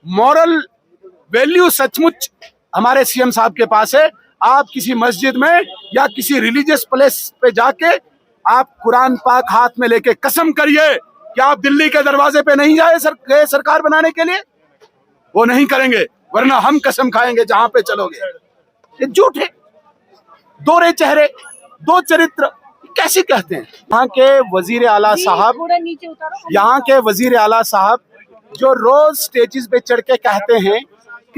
Moral value सचमुच हमारे CM साहब के पास है। आप किसी मस्जिद में या किसी रिलीजियस प्लेस पे जाके आप कुरान पाक हाथ में लेके कसम करिए कि आप दिल्ली के दरवाजे पे नहीं गए सरकार बनाने के लिए। वो नहीं करेंगे, वरना हम कसम खाएंगे जहां पे चलोगे। ये झूठ है। दोहरे चेहरे, दो चरित्र कैसे कहते हैं? यहाँ के वजीर आला साहब, यहाँ के वजीर आला साहब जो रोज स्टेजेस पे चढ़ के कहते हैं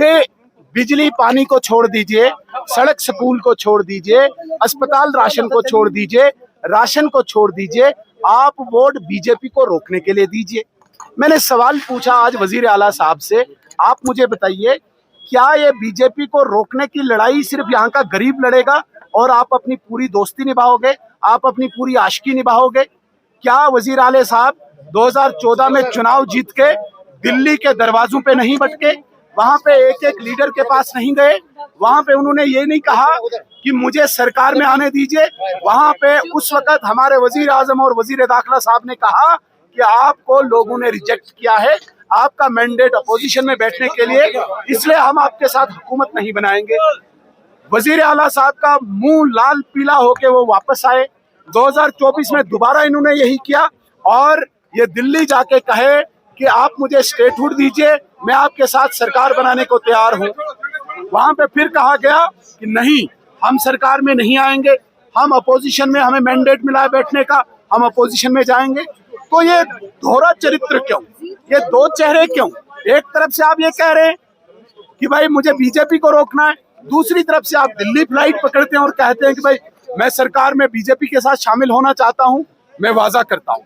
कि बिजली पानी को छोड़ दीजिए, सड़क स्कूल को छोड़ दीजिए, अस्पताल राशन को छोड़ दीजिए, राशन को छोड़ दीजिए, आप वोट बीजेपी को रोकने के लिए दीजिए। मैंने सवाल पूछा आज वजीर आला साहब से, आप मुझे बताइए क्या ये बीजेपी को रोकने की लड़ाई सिर्फ यहाँ का गरीब लड़ेगा और आप अपनी पूरी दोस्ती निभाओगे, आप अपनी पूरी आशिकी निभाओगे? क्या वजीर आला साहब 2014 में चुनाव जीत के दिल्ली के दरवाजों पे नहीं भटके, वहां पे एक एक लीडर के पास नहीं गए, वहां पे उन्होंने ये नहीं कहा कि मुझे सरकार में आने दीजिए? वहां पे उस वक्त हमारे वजीर आजम और वजीर दाखिला साहब ने कहा कि आपको लोगों ने रिजेक्ट किया है, आपका मैंडेट अपोजिशन में बैठने के लिए, इसलिए हम आपके साथ हुकूमत नहीं बनाएंगे। वजीर आला साहब का मुंह लाल पीला होके वो वापस आए। 2024 में दोबारा इन्होंने यही किया और ये दिल्ली जाके कहे कि आप मुझे स्टेटहुड दीजिए, मैं आपके साथ सरकार बनाने को तैयार हूं। वहां पे फिर कहा गया कि नहीं, हम सरकार में नहीं आएंगे, हम अपोजिशन में, हमें मैंडेट मिला है बैठने का, हम अपोजिशन में जाएंगे। तो ये दोहरा चरित्र क्यों, ये दो चेहरे क्यों? एक तरफ से आप ये कह रहे हैं कि भाई मुझे बीजेपी को रोकना है, दूसरी तरफ से आप दिल्ली फ्लाइट पकड़ते हैं और कहते हैं कि भाई मैं सरकार में बीजेपी के साथ शामिल होना चाहता हूं। मैं वादा करता हूं